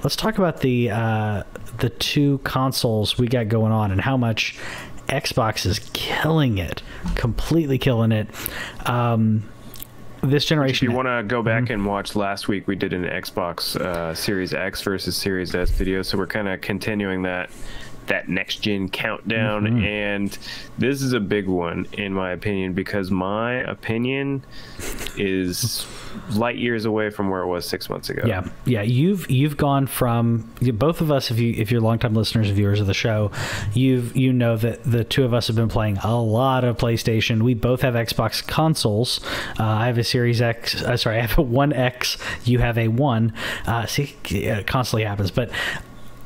let's talk about the two consoles we got going on and how much Xbox is killing it, completely killing it. This generation. If you want to go back and watch last week, we did an Xbox Series X versus Series S video, so we're kind of continuing that next gen countdown, and this is a big one in my opinion, because my opinion is light years away from where it was 6 months ago. Yeah, you've gone from, both of us, if you're longtime listeners and viewers of the show, you know that the two of us have been playing a lot of PlayStation. We both have Xbox consoles. I have a Series X, I have a One X, you have a One. It constantly happens, but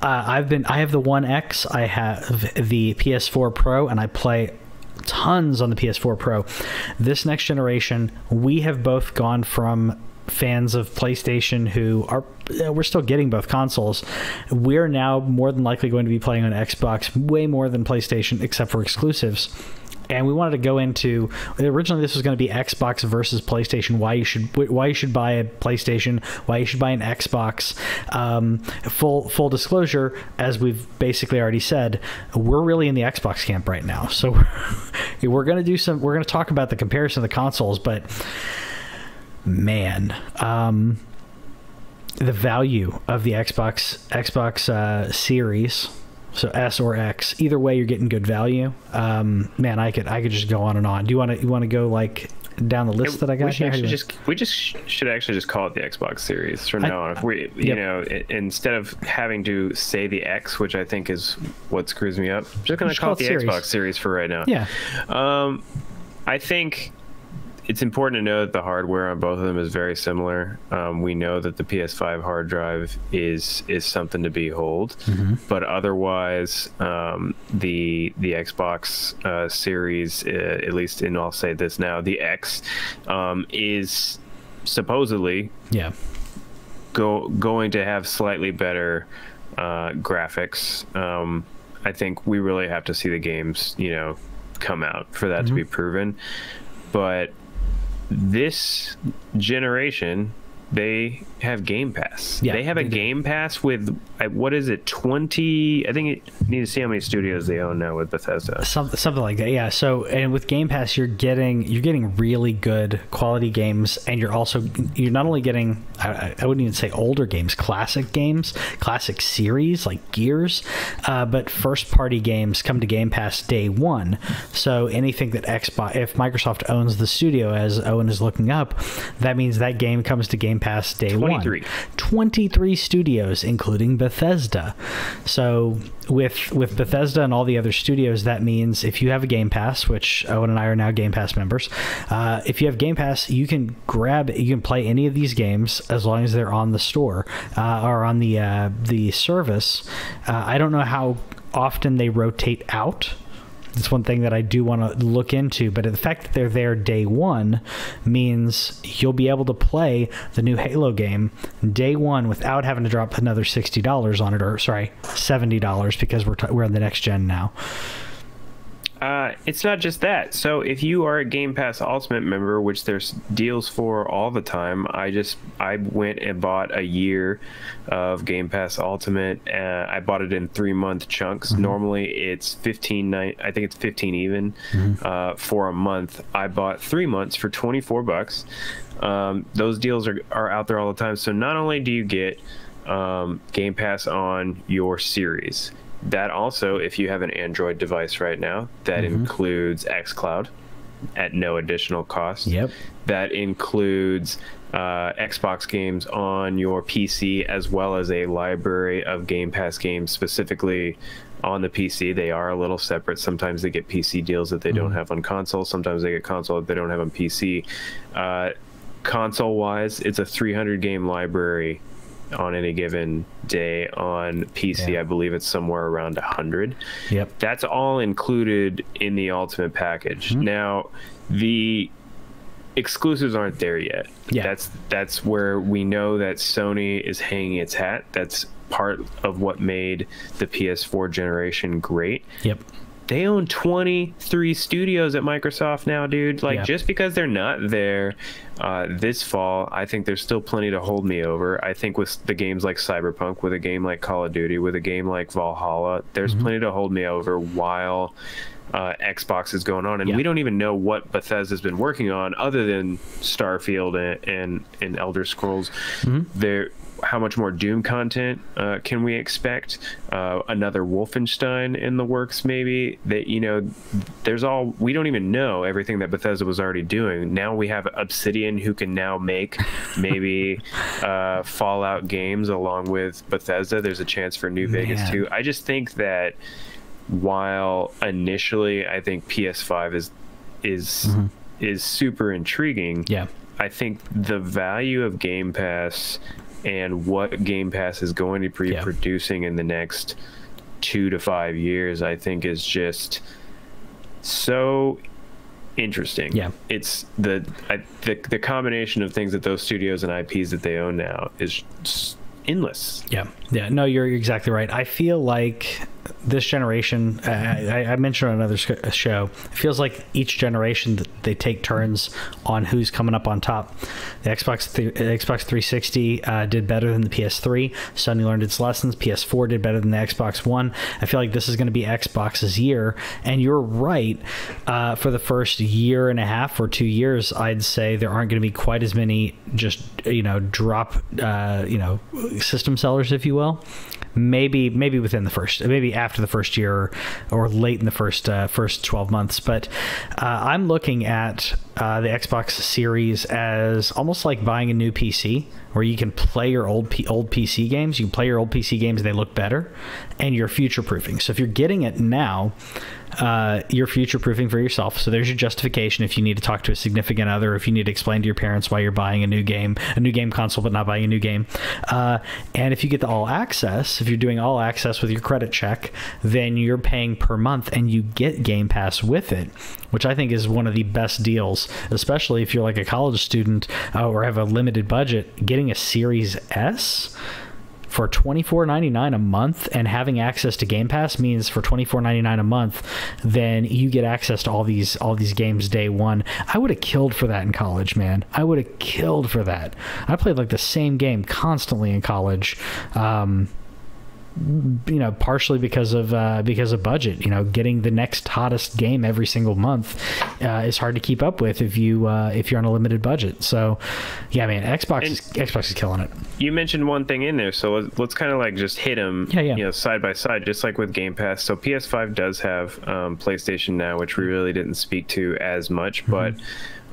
I have the One X, I have the PS4 Pro, and I play tons on the PS4 Pro. This next generation, we have both gone from fans of PlayStation who are, we're still getting both consoles. We're now more than likely going to be playing on Xbox way more than PlayStation, except for exclusives. And we wanted to go into, originally this was going to be Xbox versus PlayStation, why you should buy a PlayStation, why you should buy an Xbox. Full disclosure, as we've basically already said, we're really in the Xbox camp right now. So we're going to talk about the comparison of the consoles, but man, the value of the Xbox Series, so S or X, either way you're getting good value. Man, I could just go on and on. Do you want to go like down the list that I got? We should actually just call it the Xbox Series from now on. If we, you know, instead of having to say the X, which I think is what screws me up, I'm just gonna call it the Xbox Series for right now. Yeah. I think it's important to know that the hardware on both of them is very similar. We know that the PS5 hard drive is something to behold, but otherwise, the Xbox Series, at least, and I'll say this now, the X, is supposedly going to have slightly better graphics. I think we really have to see the games, you know, come out for that to be proven, but this generation, they have Game Pass. They have a Game Pass with, what is it, 20? I think you need to see how many studios they own now with Bethesda. Something like that, yeah. So, and with Game Pass, you're getting really good quality games, and you're not only getting, I wouldn't even say older games, classic series like Gears, but first party games come to Game Pass day one. So anything that if Microsoft owns the studio, as Owen is looking up, that means that game comes to Game Pass day 23. one. 23 studios, including Bethesda. So with Bethesda and all the other studios, that means if you have a Game Pass, which Owen and I are now Game Pass members, if you have Game Pass, you can play any of these games as long as they're on the store or on the service. I don't know how often they rotate out. It's one thing that I do want to look into, but the fact that they're there day one means you'll be able to play the new Halo game day one without having to drop another $60 on it, or sorry, $70, because we're on the next gen now. It's not just that. So if you are a Game Pass Ultimate member, which there's deals for all the time, I went and bought a year of Game Pass Ultimate. I bought it in 3-month chunks. Normally it's I think it's 15 even for a month. I bought 3 months for $24. Those deals are out there all the time. So not only do you get Game Pass on your series, that also, if you have an Android device right now, that includes xCloud at no additional cost. That includes Xbox games on your PC, as well as a library of Game Pass games specifically on the PC. They are a little separate. Sometimes they get PC deals that they don't have on console. Sometimes they get console that they don't have on PC. Console-wise, it's a 300-game library on any given day. On PC, I believe it's somewhere around 100. That's all included in the Ultimate package. Now, the exclusives aren't there yet. That's where we know that Sony is hanging its hat. That's part of what made the PS4 generation great. they own 23 studios at Microsoft now, dude. Like, just because they're not there this fall, I think there's still plenty to hold me over. I think with the games like Cyberpunk, with a game like Call of Duty, with a game like Valhalla, there's plenty to hold me over while Xbox is going on. And we don't even know what Bethesda's been working on other than Starfield and Elder Scrolls. How much more Doom content can we expect? Another Wolfenstein in the works, maybe. That, you know, we don't even know everything that Bethesda was already doing. Now we have Obsidian, who can now make maybe Fallout games along with Bethesda. There's a chance for New Vegas too. I just think that while initially I think PS5 is super intriguing, I think the value of Game Pass and what Game Pass is going to be producing in the next 2 to 5 years, I think, is just so interesting. It's the combination of things that those studios and IPs that they own now is just endless. No, you're exactly right. I feel like this generation, I mentioned on another show, it feels like each generation that they take turns on who's coming up on top. The Xbox 360 did better than the PS3. Sony learned its lessons. PS4 did better than the Xbox One. I feel like this is going to be Xbox's year, and you're right. For the first year and a half or 2 years, I'd say there aren't going to be quite as many just drop system sellers, if you will. Maybe within the first, maybe after the first year or late in the first 12 months. But I'm looking at the Xbox Series as almost like buying a new PC, where you can play your old PC games. You can play your old PC games and they look better, and you're future proofing. So if you're getting it now, you're future proofing for yourself. So there's your justification if you need to talk to a significant other, if you need to explain to your parents why you're buying a new game console but not buying a new game. And if you get the all access, if you're doing all access with your credit check, then you're paying per month and you get Game Pass with it, which I think is one of the best deals, especially if you're like a college student or have a limited budget. Getting a Series S for $24.99 a month and having access to Game Pass means for $24.99 a month, then you get access to all these games day one. I would have killed for that in college, man. I would have killed for that. I played like the same game constantly in college. Partially because of budget. Getting the next hottest game every single month is hard to keep up with if you're on a limited budget. So, yeah, man, Xbox is killing it. You mentioned one thing in there, so let's kind of like just hit them, side by side, just like with Game Pass. So PS5 does have PlayStation Now, which we really didn't speak to as much, but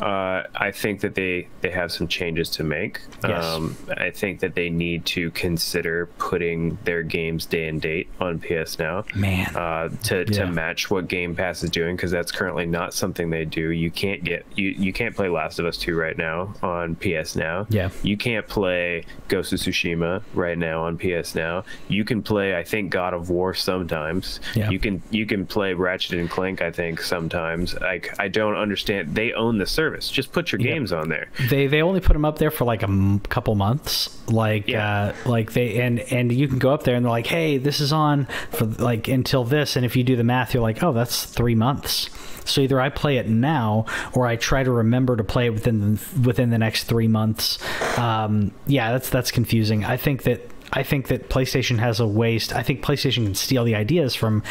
I think that they have some changes to make. I think that they need to consider putting their games day and date on PS Now, to match what Game Pass is doing, because that's currently not something they do. You can't play Last of Us 2 right now on PS Now. You can't play Ghost of Tsushima right now on PS Now. You can play, I think, God of War sometimes. You can play Ratchet and Clank, I think, sometimes. I don't understand. They own the service. Just put your games on there. They only put them up there for like a couple months. And you can go up there and they're like, hey, this is on for like until this, and if you do the math, you're like, oh, that's 3 months. So either I play it now or I try to remember to play it within the next 3 months. That's confusing. I think that PlayStation has a waste. I think PlayStation can steal the ideas from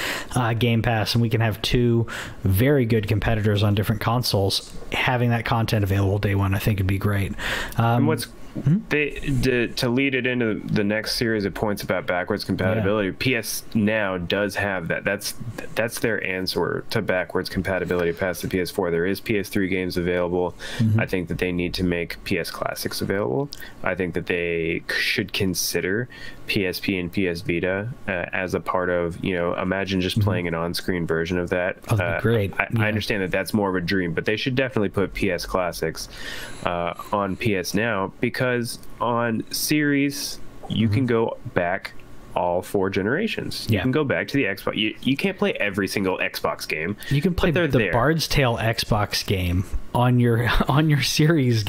Game Pass, and we can have two very good competitors on different consoles. Having that content available day one, I think, would be great. And what's to lead it into the next series of points about backwards compatibility, PS Now does have that. That's their answer to backwards compatibility past the PS4. There is PS3 games available. I think that they need to make PS Classics available. I think that they should consider PSP and PS Vita as a part of, imagine just playing an on-screen version of that. Great. I understand that that's more of a dream, but they should definitely put PS Classics on PS Now, because on Series you can go back all 4 generations. You can go back to the Xbox. You can't play every single Xbox game. You can play the Bard's Tale Xbox game on your series.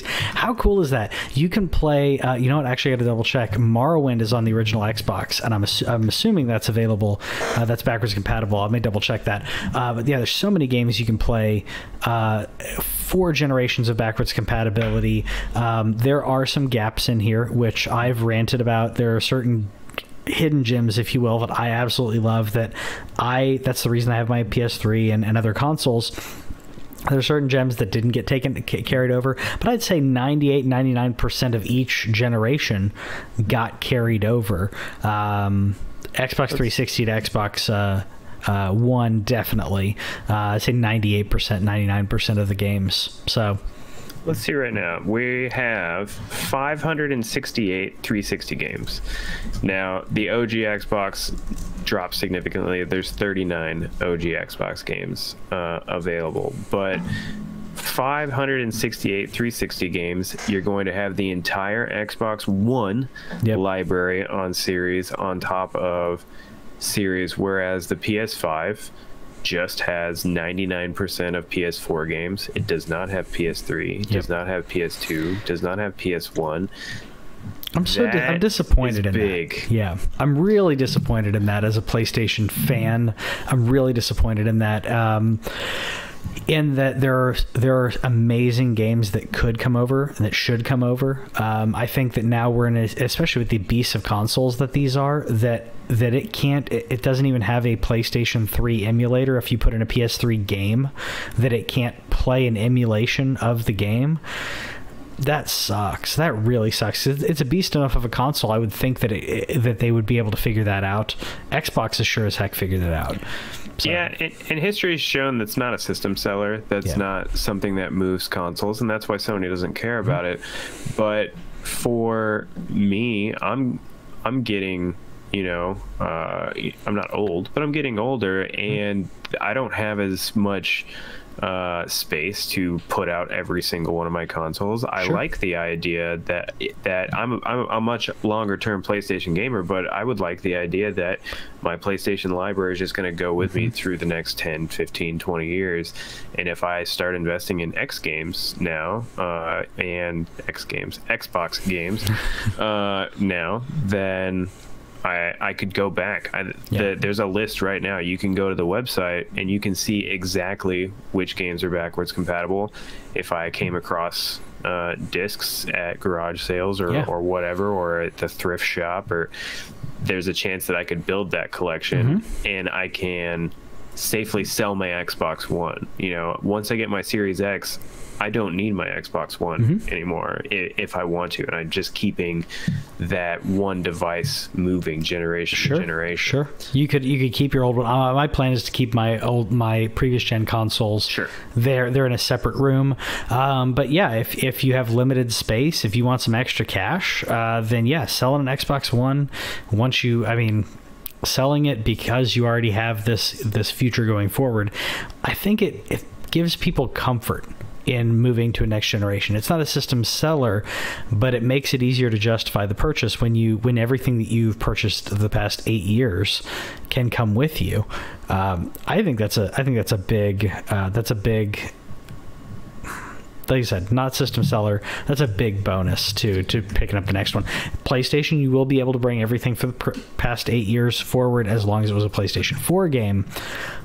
How cool is that? You can play. You know what? Actually, I got to double check. Morrowind is on the original Xbox, and I'm assuming that's available. That's backwards compatible. I may double check that. But yeah, there's so many games you can play. 4 generations of backwards compatibility. There are some gaps in here, which I've ranted about. There are certain hidden gems, if you will, that I absolutely love. That's the reason I have my PS3 and other consoles. There are certain gems that didn't get carried over, but I'd say 98-99% of each generation got carried over. Xbox 360 to Xbox One, definitely. I'd say 98%, 99% of the games. So let's see right now. We have 568 360 games. Now, the OG Xbox dropped significantly. There's 39 OG Xbox games available, but 568 360 games, you're going to have the entire Xbox One library on Series on top of Series, whereas the PS5 just has 99% of PS4 games. It does not have PS3, does not have PS2, does not have PS1. I'm disappointed in that. Yeah, I'm really disappointed in that as a PlayStation fan. I'm really disappointed in that. In that there are amazing games that could come over and that should come over. I think that now we're in especially with the beasts of consoles that these are, that it doesn't even have a PlayStation 3 emulator. If you put in a PS3 game, that it can't play an emulation of the game. That sucks. That really sucks. It's a beast enough of a console. I would think that that they would be able to figure that out. Xbox is sure as heck figured it out. So. Yeah, and history has shown that's not a system seller. That's not something that moves consoles, and that's why Sony doesn't care about it. But for me, I'm getting, I'm not old, but I'm getting older, and I don't have as much space to put out every single one of my consoles. I like the idea that I'm a much longer term PlayStation gamer, but I would like the idea that my PlayStation library is just going to go with me through the next 10, 15, 20 years. And if I start investing in X games now, and Xbox games now, then I could go back. There's a list right now. You can go to the website and you can see exactly which games are backwards compatible. If I came across discs at garage sales or whatever, or at the thrift shop, or there's a chance that I could build that collection and I can safely sell my Xbox One. Once I get my Series X, I don't need my Xbox One anymore if I want to, and I'm just keeping that one device moving generation to generation. Sure, you could keep your old one. My plan is to keep my previous gen consoles. Sure, they're in a separate room. But yeah, if you have limited space, if you want some extra cash, then selling an Xbox One selling it because you already have this future going forward. I think it gives people comfort in moving to a next generation. It's not a system seller, but it makes it easier to justify the purchase when everything that you've purchased the past 8 years can come with you. I think that's a big like you said, not system seller. That's a big bonus to picking up the next one. PlayStation, you will be able to bring everything for the past 8 years forward as long as it was a PlayStation 4 game.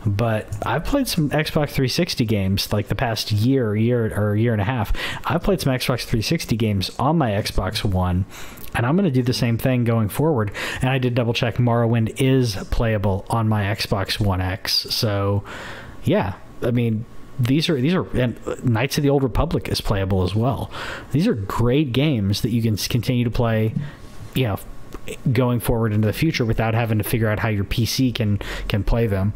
But I've played some Xbox 360 games like the past year and a half. I've played some Xbox 360 games on my Xbox One, and I'm going to do the same thing going forward. And I did double check. Morrowind is playable on my Xbox One X. So, yeah, I mean, these are and Knights of the Old Republic is playable as well. These are great games that you can continue to play, going forward into the future without having to figure out how your PC can play them.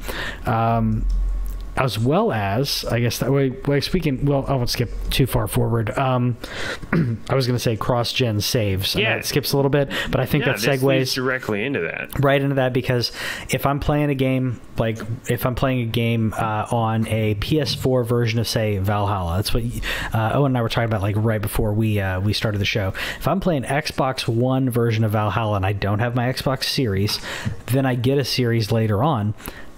As well as, I guess that way, speaking, well, I won't skip too far forward. I was going to say cross-gen saves. Yeah. It skips a little bit, but I think that segues directly into that. Right into that, because if I'm playing a game, on a PS4 version of, say, Valhalla, that's what Owen and I were talking about, like, right before we started the show. If I'm playing Xbox One version of Valhalla and I don't have my Xbox Series, then I get a Series later on,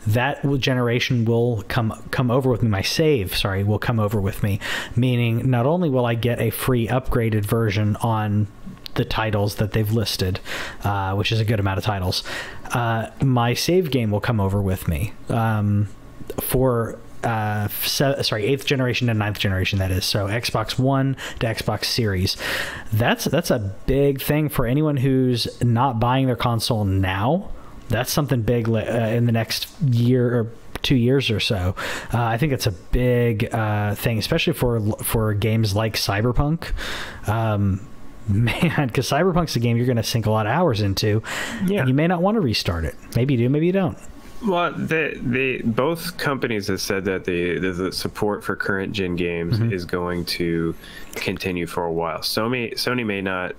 that generation will come over with me. My save, sorry, will come over with me, meaning not only will I get a free upgraded version on the titles that they've listed, which is a good amount of titles, my save game will come over with me for 8th generation and 9th generation, that is. So Xbox One to Xbox Series. That's a big thing for anyone who's not buying their console now. That's something big in the next year or 2 years or so. I think it's a big thing, especially for games like Cyberpunk. Man, because Cyberpunk's a game you're going to sink a lot of hours into, and you may not want to restart it. Maybe you do, maybe you don't. Well, both companies have said that the support for current gen games is going to continue for a while. Sony may not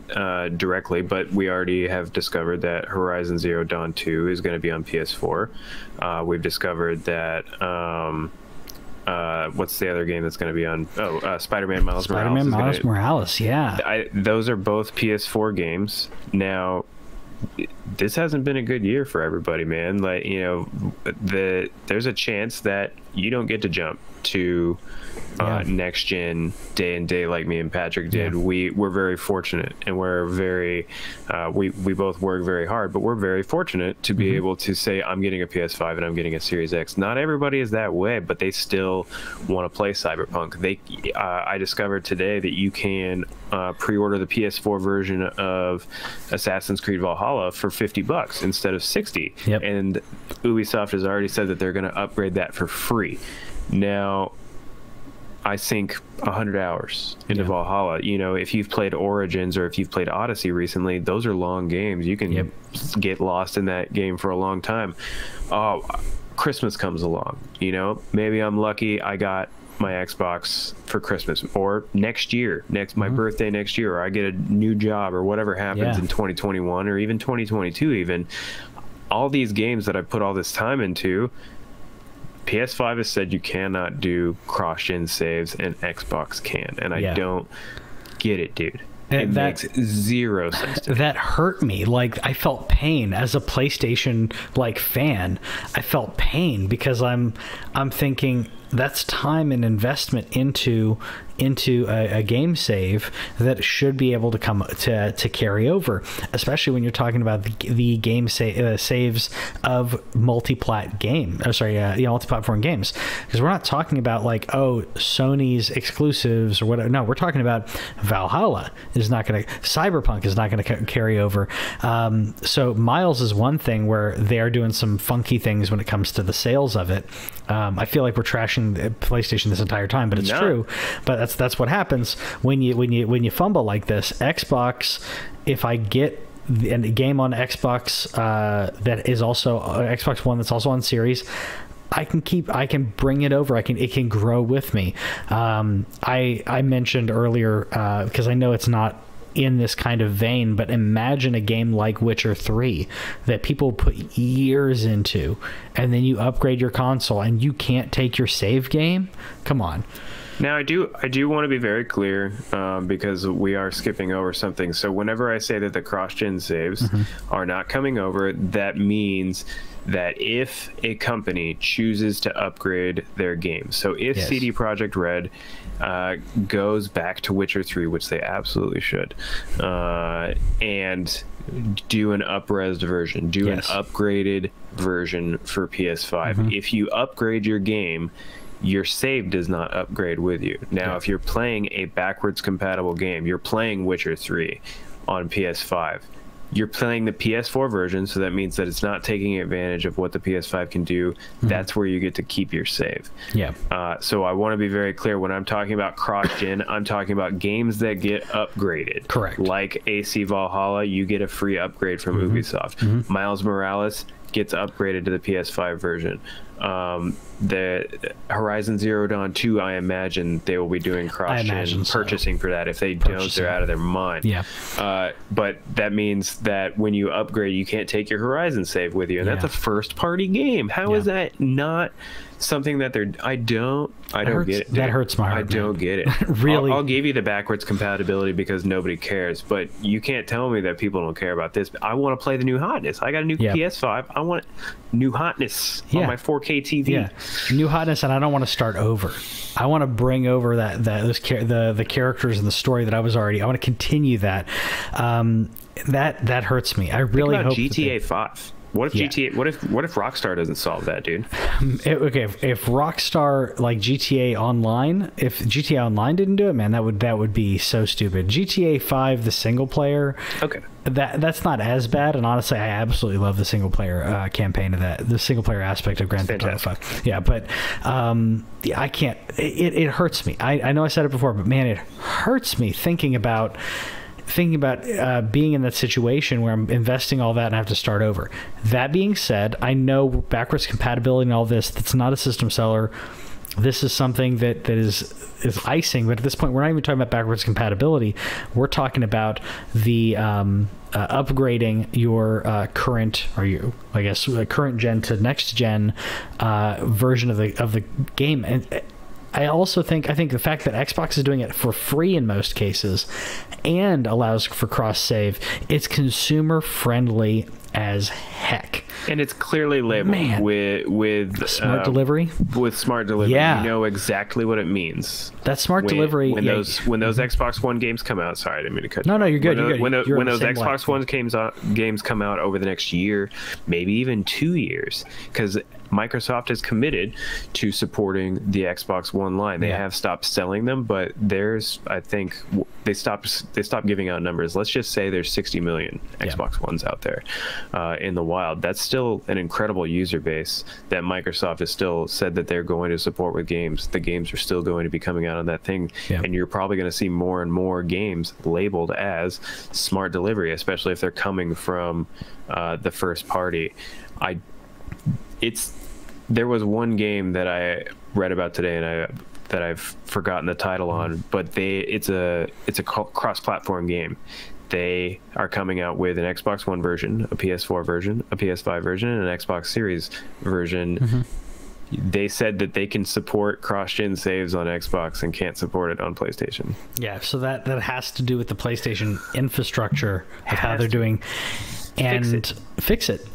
directly, but we already have discovered that Horizon Zero Dawn 2 is going to be on PS4. We've discovered that what's the other game that's going to be on? Spider-Man Miles Morales. Spider-Man Miles Morales, yeah. Those are both PS4 games. Now, this hasn't been a good year for everybody, man. Like, you know, there's a chance that you don't get to jump to next gen day and day like me and Patrick did. We're very fortunate, and we're very we both work very hard, but we're very fortunate to be able to say, I'm getting a PS5 and I'm getting a Series X. Not everybody is that way, but they still want to play Cyberpunk. I discovered today that you can pre-order the PS4 version of Assassin's Creed Valhalla for $50 instead of $60. And Ubisoft has already said that they're going to upgrade that for free. Now, I sink 100 hours into Valhalla. You know, if you've played Origins or if you've played Odyssey recently, those are long games. You can get lost in that game for a long time. Christmas comes along, you know, maybe I'm lucky I got my Xbox for Christmas, or next year, my birthday next year, or I get a new job, or whatever happens in 2021 or even 2022 even. All these games that I put all this time into, PS5 has said you cannot do cross-gen saves, and Xbox can, and I don't get it, dude. It makes zero sense to me. That hurt me. Like, I felt pain as a PlayStation fan. I felt pain because I'm thinking that's time and investment into a game save that should be able to come to carry over, especially when you're talking about the game saves of multi-platform games, because we're not talking about like, oh, Sony's exclusives or whatever. No, we're talking about Valhalla is not going to, Cyberpunk is not going to carry over. So Miles is one thing where they are doing some funky things when it comes to the sales of it. I feel like we're trashing PlayStation this entire time, but it's true. But that's what happens when you fumble like this. Xbox, if I get a game on Xbox that is also Xbox One that's also on Series, I can bring it over. It can grow with me. I mentioned earlier, because I know it's not in this kind of vein, but imagine a game like Witcher 3 that people put years into, and then you upgrade your console and you can't take your save game. Come on. Now, I do want to be very clear, because we are skipping over something. So whenever I say that the cross-gen saves are not coming over, that means that if a company chooses to upgrade their game, so if CD Projekt Red goes back to Witcher 3, which they absolutely should, and do an up-resed version, an upgraded version for PS5. If you upgrade your game, your save does not upgrade with you. Now, if you're playing a backwards compatible game, you're playing Witcher 3 on PS5, you're playing the PS4 version, so that means that it's not taking advantage of what the PS5 can do. That's where you get to keep your save. So I want to be very clear, when I'm talking about cross-gen, I'm talking about games that get upgraded. Correct. Like AC Valhalla, you get a free upgrade from Ubisoft. Miles Morales gets upgraded to the PS5 version. The Horizon Zero Dawn 2, I imagine they will be doing cross-gen purchasing for that. If they don't, they're out of their mind. But that means that when you upgrade, you can't take your Horizon save with you, and that's a first-party game. How is that not something that they're. I don't get it. Dude. That hurts my heart. I don't get it. Really, I'll give you the backwards compatibility because nobody cares, but you can't tell me that people don't care about this. I want to play the new hotness. I got a new PS5. I want new hotness on my 4K TV. Yeah, new hotness, and I don't want to start over. I want to bring over the characters and the story that I was already. I want to continue that. That hurts me. I really hope GTA 5. What if GTA? What if Rockstar doesn't solve that, dude? If Rockstar, like GTA Online, if GTA Online didn't do it, man, that would be so stupid. GTA 5, the single player, that's not as bad, and honestly, I absolutely love the single player campaign of that, the single player aspect of Grand Theft Auto 5. Yeah, but I can't. It hurts me. I know I said it before, but man, it hurts me thinking about being in that situation where I'm investing all that and I have to start over. That being said, I know backwards compatibility and all this, that's not a system seller. This is something that is icing, but at this point, we're not even talking about backwards compatibility. We're talking about the upgrading your current gen to next gen version of the game. And I think the fact that Xbox is doing it for free in most cases and allows for cross save, it's consumer friendly as heck. And it's clearly labeled with smart delivery. With smart delivery, yeah. You know exactly what it means. That smart delivery. When those Xbox One games come out. Sorry, I didn't mean to cut you. No, you're good. When those Xbox One games come out over the next year, maybe even 2 years, because Microsoft is committed to supporting the Xbox One line. They have stopped selling them, but I think they stopped giving out numbers. Let's just say there's 60 million Xbox Ones out there in the wild. That's still an incredible user base that Microsoft has still said that they're going to support with games. The games are still going to be coming out on that thing, and you're probably going to see more and more games labeled as smart delivery, especially if they're coming from the first party. There was one game that I read about today, and that I've forgotten the title on, but it's a cross-platform game. They are coming out with an Xbox One version, a PS4 version, a PS5 version, and an Xbox Series version. Mm-hmm. They said that they can support cross-gen saves on Xbox and can't support it on PlayStation. Yeah, so that has to do with the PlayStation infrastructure of how they're doing. And fix it.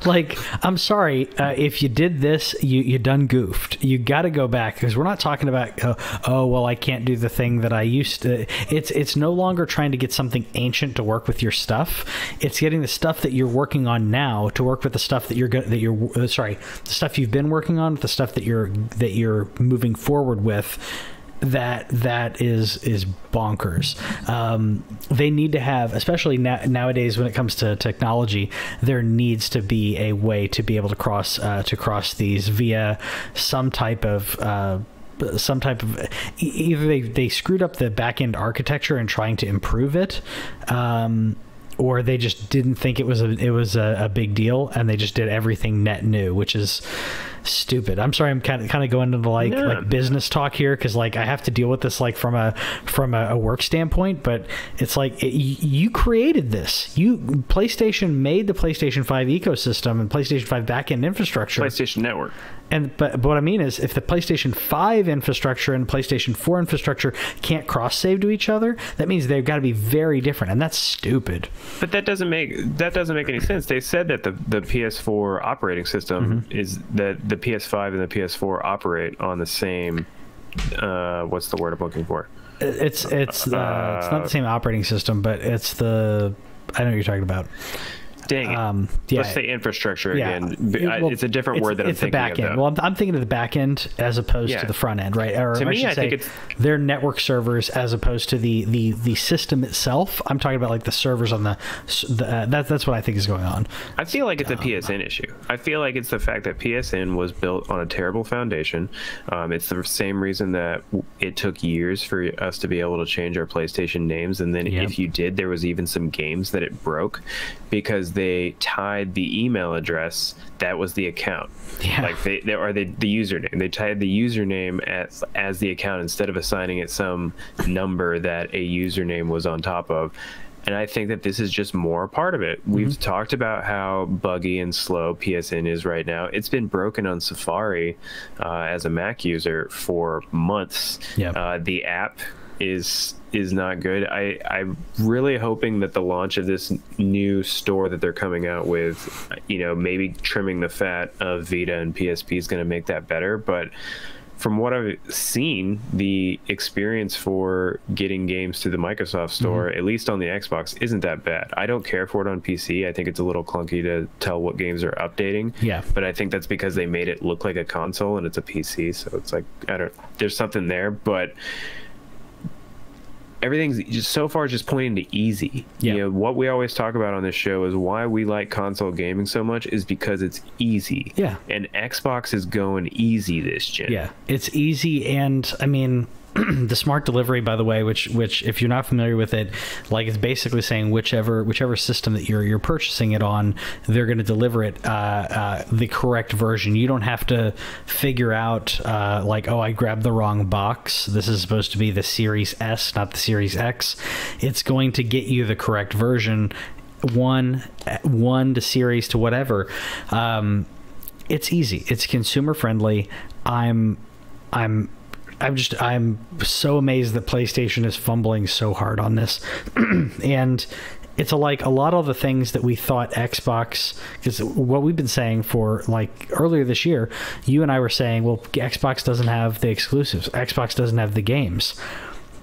Like, I'm sorry, if you did this, you done goofed. You got to go back, because we're not talking about well, I can't do the thing that I used to. It's no longer trying to get something ancient to work with your stuff. It's getting the stuff that you're working on now to work with the stuff the stuff you've been working on, with the stuff that you're moving forward with. That is bonkers. They need to have, especially nowadays when it comes to technology, there needs to be a way to be able to cross these via some type of either they screwed up the back end architecture and trying to improve it, or they just didn't think it was a big deal, and they just did everything net new, which is stupid. I'm sorry, I'm kind of going into like business talk here, because like I have to deal with this like from a work standpoint, but it's like you created this. PlayStation made the PlayStation 5 ecosystem and PlayStation 5 backend infrastructure, PlayStation Network. But what I mean is, if the PlayStation 5 infrastructure and PlayStation 4 infrastructure can't cross save to each other, that means they've got to be very different, and that's stupid. But that doesn't make any sense. They said that the PS4 operating system is that the PS5 and the PS4 operate on the same. What's the word I'm looking for? It's not the same operating system, but it's the. I know what you're talking about. Dang it. Let's say infrastructure again. It's a different word that I'm thinking back end. of. Well, I'm thinking of the back end as opposed to the front end, right? Or to me, I think it's their network servers as opposed to the system itself. I'm talking about like the servers on that's what I think is going on. I feel like it's a PSN issue. I feel like it's the fact that PSN was built on a terrible foundation. It's the same reason that it took years for us to be able to change our PlayStation names, and then if you did, there was even some games that it broke because they tied the email address that was the account. Like the username. They tied the username as the account instead of assigning it some number that a username was on top of. And I think that this is just more a part of it. We've talked about how buggy and slow PSN is right now. It's been broken on Safari as a Mac user for months. The app is not good. I'm really hoping that the launch of this new store that they're coming out with, maybe trimming the fat of Vita and PSP is going to make that better. But from what I've seen, the experience for getting games to the Microsoft Store, at least on the Xbox, isn't that bad. I don't care for it on PC. I think it's a little clunky to tell what games are updating. But I think that's because they made it look like a console and it's a PC. So it's like, there's something there. But everything's just so far just pointing to easy. What we always talk about on this show is why we like console gaming so much is because it's easy. And Xbox is going easy this gen. It's easy, and I mean, the smart delivery, by the way, which if you're not familiar with it, like, it's basically saying whichever system that you're purchasing it on, they're going to deliver it the correct version. You don't have to figure out like, oh, I grabbed the wrong box. This is supposed to be the Series S, not the Series X. It's going to get you the correct version, one to series to whatever. It's easy. It's consumer friendly. I'm so amazed that PlayStation is fumbling so hard on this. And it's like a lot of the things that we thought Xbox, because what we've been saying for, like, earlier this year, you and I were saying, well, Xbox doesn't have the exclusives. Xbox doesn't have the games.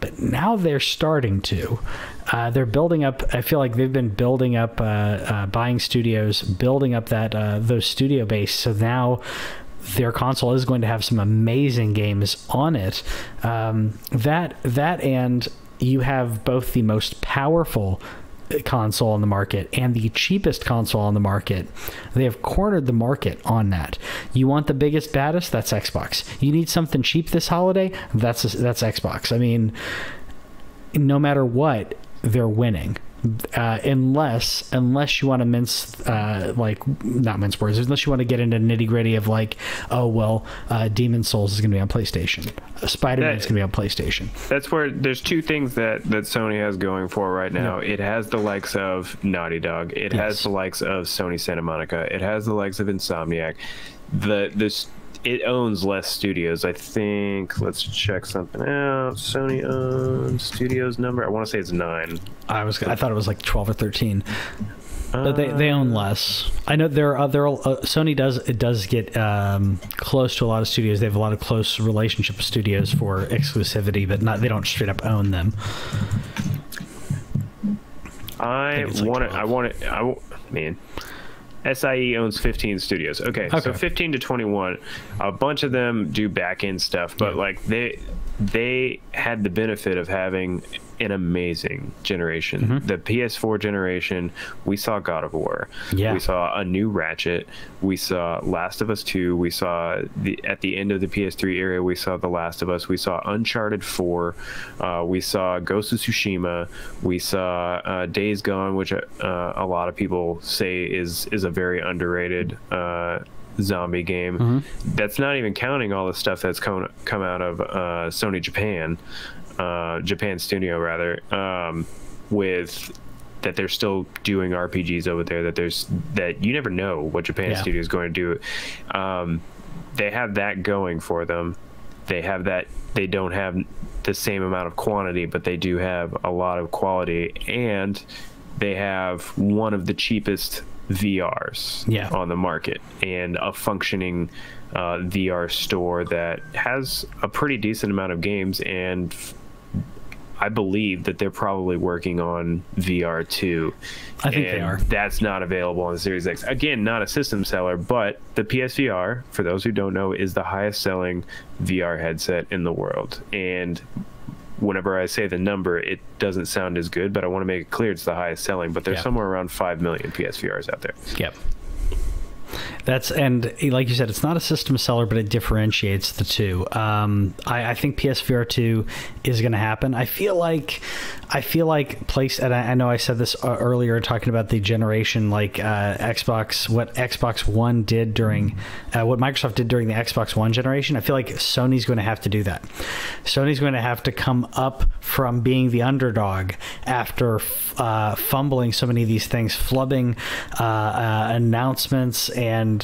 But now they're starting to. They're building up. I feel like they've been building up, buying studios, building up that those studio base. So now their console is going to have some amazing games on it. That and you have both the most powerful console on the market and the cheapest console on the market. They have cornered the market on that. You want the biggest, baddest? That's Xbox. You need something cheap this holiday? That's Xbox. I mean, no matter what, they're winning. Unless you want to not mince words, unless you want to get into nitty gritty of like, oh, well, Demon Souls is going to be on PlayStation. Spider-Man is going to be on PlayStation. That's where there's two things that Sony has going for right now. It has the likes of Naughty Dog. It has the likes of Sony Santa Monica. It has the likes of Insomniac. It owns less studios. I think, let's check something out. Sony owns studios number. I want to say it's 9. I thought it was like 12 or 13. But they own less. I know Sony does get close to a lot of studios. They have a lot of close relationship with studios for exclusivity, but they don't straight up own them. Man. SIE owns 15 studios. Okay, so 15 to 21. A bunch of them do back-end stuff, but like they had the benefit of having an amazing generation. The PS4 generation, we saw God of War. We saw a new Ratchet. We saw Last of Us 2. We saw at the end of the PS3 era, we saw The Last of Us. We saw Uncharted 4. We saw Ghost of Tsushima. We saw Days Gone, which a lot of people say is a very underrated zombie game. That's not even counting all the stuff that's come out of Sony Japan Studio rather, with that they're still doing RPGs over there, that you never know what Japan Studio is going to do. They have that going for them. They have that. They don't have the same amount of quantity, but they do have a lot of quality, and they have one of the cheapest VRs on the market and a functioning VR store that has a pretty decent amount of games, and I believe that they're probably working on VR 2. I think they are. That's not available on the Series X. Again, not a system seller, but the PSVR, for those who don't know, is the highest selling VR headset in the world. And whenever I say the number, it doesn't sound as good, but I want to make it clear it's the highest selling. But there's somewhere around 5 million PSVRs out there. And like you said, it's not a system seller, but it differentiates the two. I think PSVR 2 is going to happen. I feel like and I know I said this earlier talking about the generation, like Xbox, what Xbox One did during, what Microsoft did during the Xbox One generation. I feel like Sony's going to have to do that. Sony's going to have to come up from being the underdog after fumbling so many of these things, flubbing announcements, and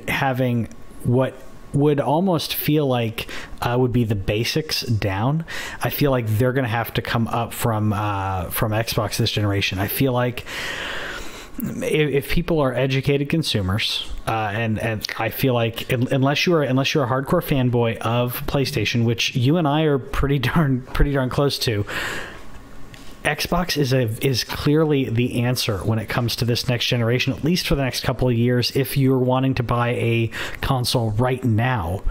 having what would almost feel like would be the basics down. I feel like they're going to have to come up from Xbox this generation. I feel like if people are educated consumers, and I feel like unless you're a hardcore fanboy of PlayStation, which you and I are pretty darn close to, Xbox is clearly the answer when it comes to this next generation, at least for the next couple of years. If you're wanting to buy a console right now,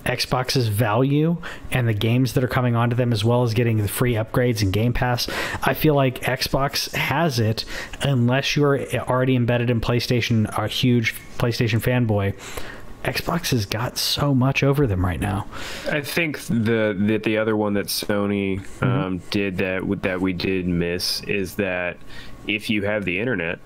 Xbox's value and the games that are coming onto them, as well as getting the free upgrades and Game Pass, I feel like Xbox has it. Unless you're already embedded in PlayStation, a huge PlayStation fanboy, Xbox has got so much over them right now. I think the other one that Sony did that we did miss is that if you have the internet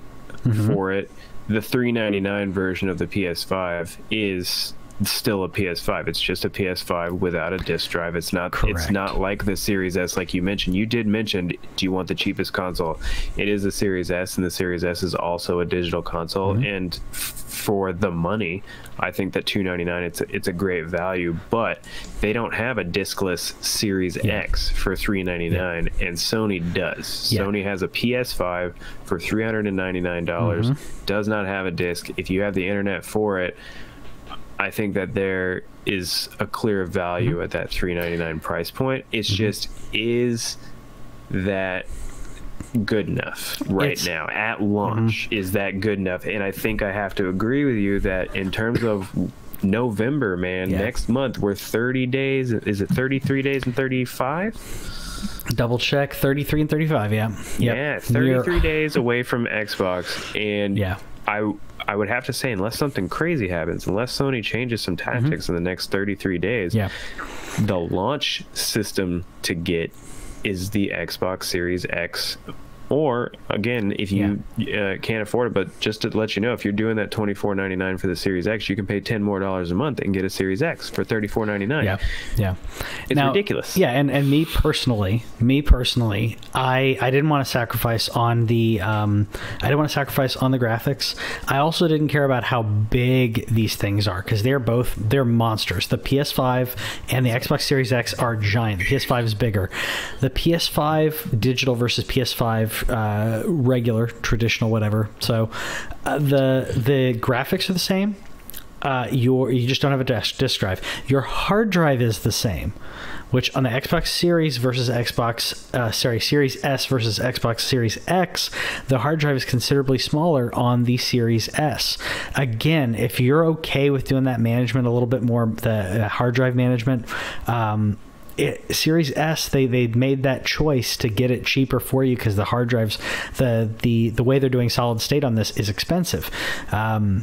for it, the $399 version of the PS5 is still a PS5. It's just a PS5 without a disc drive. It's not. Correct. It's not like the Series S, like you mentioned. You did mention, do you want the cheapest console? It is the Series S, and the Series S is also a digital console. And for the money, I think that $299, it's a great value. But they don't have a discless Series X for $399, and Sony does. Sony has a PS5 for $399. Does not have a disc. If you have the internet for it, I think that there is a clear value at that $399 price point. It's just, is that good enough now at launch? Is that good enough? And I think I have to agree with you that in terms of November, man, next month, we're 30 days. Is it 33 days and 35? Double check, 33 and 35. Yeah, 33 days away from Xbox. And I would have to say, unless something crazy happens, unless Sony changes some tactics in the next 33 days, the launch system to get is the Xbox Series X. Or, again, if you can't afford it, but just to let you know, if you're doing that $24.99 for the Series X, you can pay $10 more a month and get a Series X for $34.99. It's ridiculous. And me personally, I didn't want to sacrifice on the graphics. I also didn't care about how big these things are, because they're monsters. The PS5 and the Xbox Series X are giant. The PS5 is bigger. The PS5 digital versus PS5 regular, traditional, whatever. So the graphics are the same. You just don't have a disk drive. Your hard drive is the same, which on the Xbox Series versus Series S versus Xbox Series X, the hard drive is considerably smaller on the Series S. Again, if you're okay with doing that management a little bit more, the hard drive management, Series S, they made that choice to get it cheaper for you, because the hard drives, the way they're doing solid state on this is expensive. Man,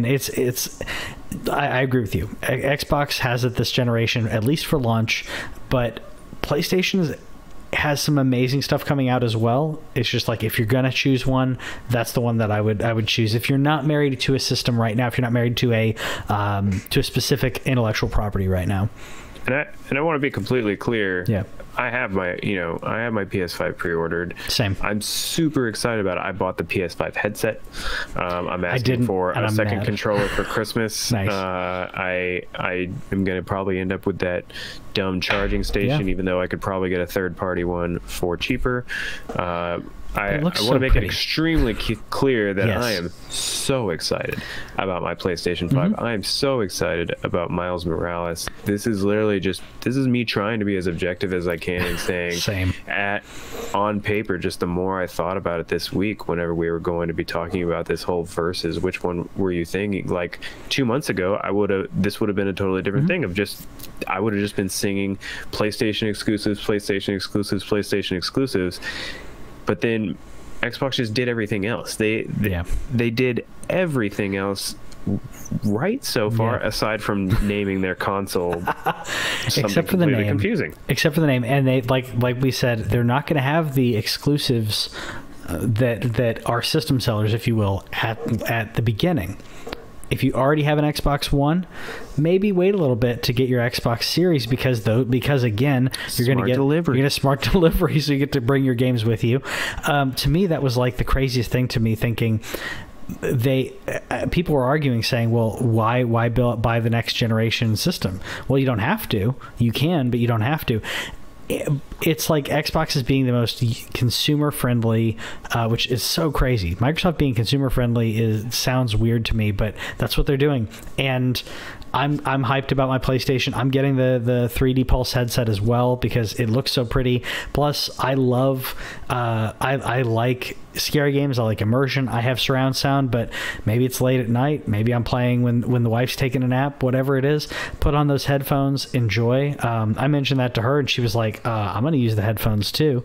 I agree with you. Xbox has it this generation, at least for launch, but PlayStation has some amazing stuff coming out as well. It's just like, if you're gonna choose one, that's the one that I would choose. If you're not married to a system right now, if you're not married to a specific intellectual property right now. And I want to be completely clear. I have my PS5 pre-ordered. Same. I'm super excited about it. I bought the PS5 headset. I'm asking for a second controller for Christmas. Nice. I am going to probably end up with that dumb charging station, even though I could probably get a third-party one for cheaper. I want to make it extremely clear that I am so excited about my PlayStation 5. I am so excited about Miles Morales. This is literally this is me trying to be as objective as I can and saying, on paper, just the more I thought about it this week, whenever we were going to be talking about this whole versus, which one were you thinking? Like 2 months ago, this would have been a totally different thing of I would have just been singing PlayStation exclusives, PlayStation exclusives, PlayStation exclusives. But then Xbox just did everything else. They did everything else right so far, aside from naming their console except for the name. Confusing. Except for the name, and they like we said, they're not going to have the exclusives that are system sellers, if you will, at the beginning. If you already have an Xbox One, maybe wait a little bit to get your Xbox Series because again, you're going to get smart delivery, so you get to bring your games with you. To me, that was like the craziest thing to me, thinking people were arguing, saying, well, why buy the next generation system? Well, you don't have to. You can, but you don't have to. It's like Xbox is being the most consumer friendly, which is so crazy. Microsoft being consumer friendly sounds weird to me, but that's what they're doing. And I'm hyped about my PlayStation. I'm getting the 3D Pulse headset as well because it looks so pretty. Plus, I love I like scary games. I like immersion. I have surround sound, but maybe it's late at night. Maybe I'm playing when the wife's taking a nap. Whatever it is, put on those headphones. Enjoy. I mentioned that to her, and she was like, "I'm going to use the headphones too."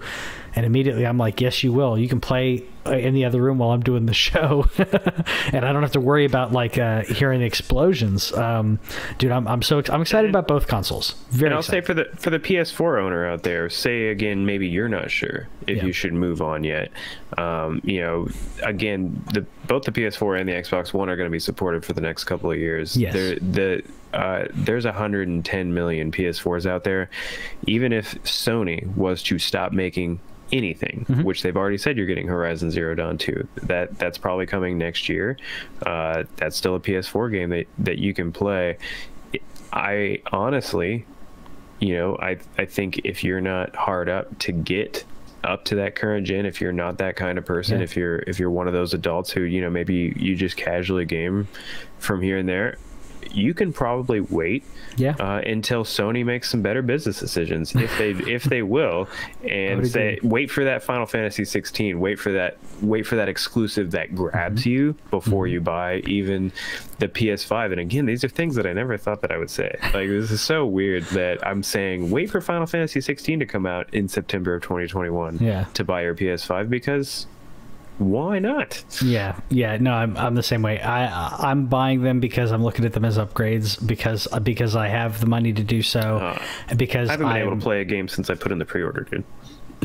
And immediately I'm like, yes, you will. You can play in the other room while I'm doing the show. And I don't have to worry about like hearing explosions. Dude, I'm excited about both consoles. Very and I'll excited. Say for the PS4 owner out there, say again, maybe you're not sure if you should move on yet. Again, both the PS4 and the Xbox One are going to be supported for the next couple of years. Yes. There's 110 million PS4s out there. Even if Sony was to stop making anything, which they've already said you're getting Horizon Zero Dawn 2, that's probably coming next year. That's still a PS4 game that you can play. I honestly, I think if you're not hard up to get up to that current gen, if you're not that kind of person, if you're one of those adults who maybe you just casually game from here and there, you can probably wait until Sony makes some better business decisions, if they will, and wait for that Final Fantasy 16, wait for that exclusive that grabs you before you buy even the PS5. And again, these are things that I never thought that I would say. Like, this is so weird that I'm saying wait for Final Fantasy 16 to come out in September of 2021 to buy your PS5, because why not? No, I'm the same way. I'm buying them because I'm looking at them as upgrades, because I have the money to do so. Because I haven't been able to play a game since I put in the pre-order, dude.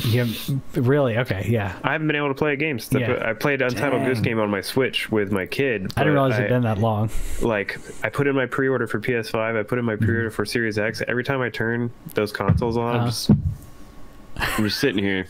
Yeah, really? Okay, yeah. I haven't been able to play a game since I played Untitled Goose Game on my Switch with my kid. I didn't realize it'd been that long. Like, I put in my pre-order for PS5. I put in my pre-order for Series X. Every time I turn those consoles on, I'm just sitting here.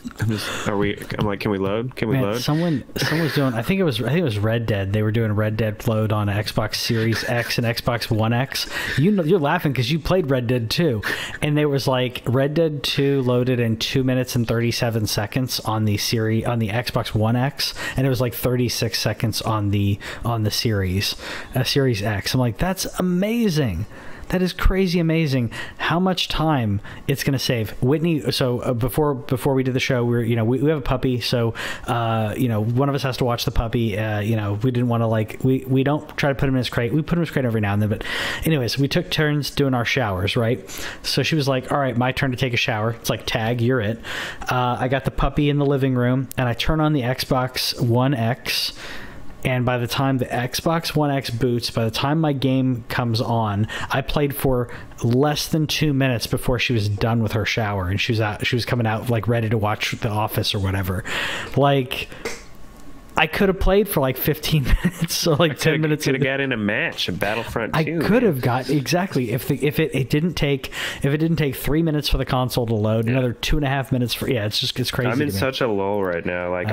I'm like, can we load? Can we load? Someone was doing. I think it was Red Dead. They were doing Red Dead load on Xbox Series X and Xbox One X. You're laughing because you played Red Dead 2, and there was like Red Dead 2 loaded in 2 minutes and 37 seconds on the Xbox One X, and it was like 36 seconds on the Series X. I'm like, that's amazing. That is crazy amazing how much time it's going to save. Whitney, so before we did the show, we have a puppy, so one of us has to watch the puppy. We didn't want to we don't try to put him in his crate. We put him in his crate every now and then, but anyways, we took turns doing our showers, right? So she was like, all right, my turn to take a shower. It's like, tag, you're it. I got the puppy in the living room, and I turn on the Xbox One X. And by the time the Xbox One X boots, by the time my game comes on, I played for less than 2 minutes before she was done with her shower, and she was coming out like ready to watch The Office or whatever. Like, I could have played for like 15 minutes, so like 10 minutes. Could have got in a match, a Battlefront 2. I could have got exactly if it didn't take 3 minutes for the console to load, another 2.5 minutes for it's crazy. I'm in such a lull right now. Like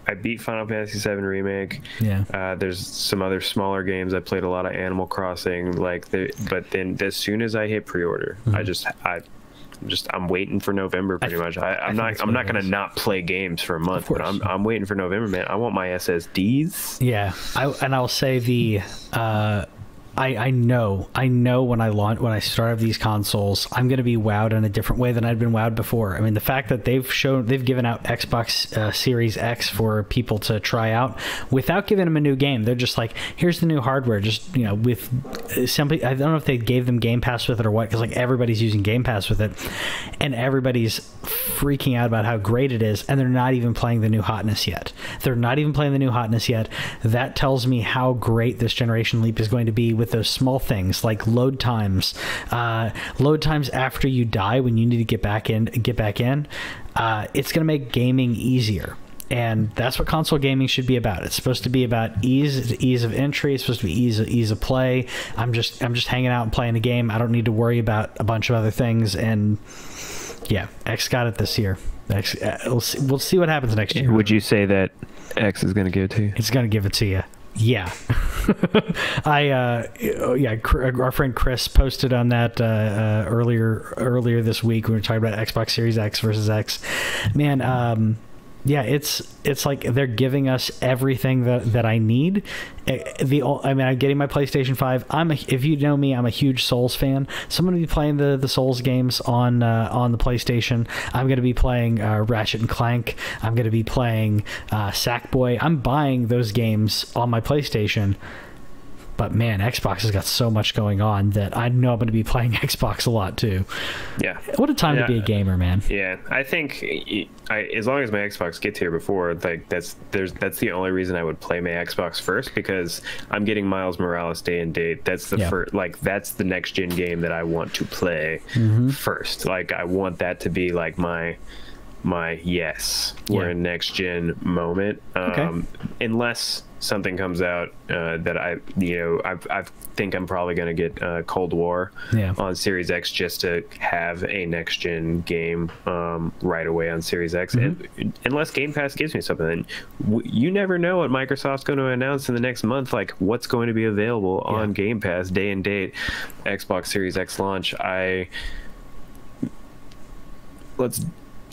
I beat Final Fantasy VII Remake. There's some other smaller games. I played a lot of Animal Crossing. But then as soon as I hit pre-order, I'm waiting for November pretty much. I'm not going to not play games for a month, but I'm waiting for November, man. I want my SSDs. Yeah, I'll say I know when I start up these consoles, I'm going to be wowed in a different way than I'd been wowed before. I mean, the fact that they've given out Xbox Series X for people to try out without giving them a new game. They're just like, here's the new hardware. Just, you know, with somebody, I don't know if they gave them Game Pass with it or what, because like everybody's using Game Pass with it, and everybody's freaking out about how great it is, and they're not even playing the new hotness yet. That tells me how great this generation leap is going to be with those small things like load times after you die when you need to get back in. It's going to make gaming easier. And that's what console gaming should be about. It's supposed to be about ease of entry. It's supposed to be ease of play. I'm just hanging out and playing the game. I don't need to worry about a bunch of other things. And yeah, X got it this year. We'll see what happens next year. Would you say that X is going to give it to you? It's going to give it to you. Yeah. Our friend Chris posted on that earlier this week when we were talking about Xbox Series X versus X. Man, yeah, it's like they're giving us everything that I need. I'm getting my PlayStation 5. If you know me, I'm a huge Souls fan. So I'm going to be playing the Souls games on the PlayStation. I'm going to be playing Ratchet and Clank. I'm going to be playing Sackboy. I'm buying those games on my PlayStation. But man, Xbox has got so much going on that I know I'm going to be playing Xbox a lot too. Yeah. What a time to be a gamer, man. Yeah, I think as long as my Xbox gets here before, like that's the only reason I would play my Xbox first, because I'm getting Miles Morales day and date. That's the first, like that's the next gen game that I want to play first. Like I want that to be like my yes, we're in next gen moment. Unless something comes out that I think I'm probably going to get Cold War on Series X just to have a next gen game right away on Series X. And unless Game Pass gives me something, you never know what Microsoft's going to announce in the next month, like what's going to be available on Game Pass day and date. Xbox Series X launch.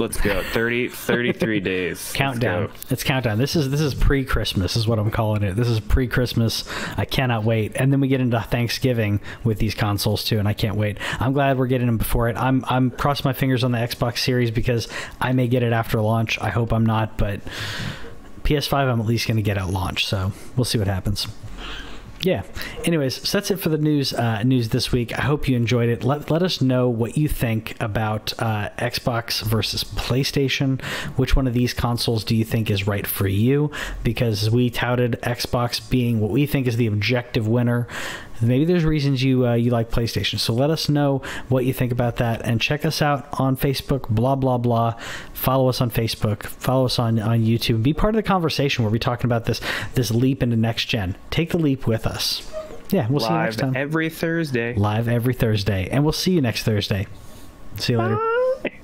Let's go. 33 days. Countdown. It's countdown. This is pre-Christmas is what I'm calling it. This is pre-Christmas. I cannot wait. And then we get into Thanksgiving with these consoles too, and I can't wait. I'm glad we're getting them before it. I'm crossing my fingers on the Xbox Series because I may get it after launch. I hope I'm not, but PS5 I'm at least going to get at launch, so we'll see what happens. Yeah. Anyways, so that's it for the news this week. I hope you enjoyed it. Let us know what you think about Xbox versus PlayStation. Which one of these consoles do you think is right for you? Because we touted Xbox being what we think is the objective winner. Maybe there's reasons you like PlayStation. So let us know what you think about that, and check us out on Facebook, blah, blah, blah. Follow us on Facebook. Follow us on YouTube. Be part of the conversation where we're talking about this leap into next gen. Take the leap with us. Yeah, we'll see you next time. Every Thursday. Live every Thursday. And we'll see you next Thursday. See you later. Bye.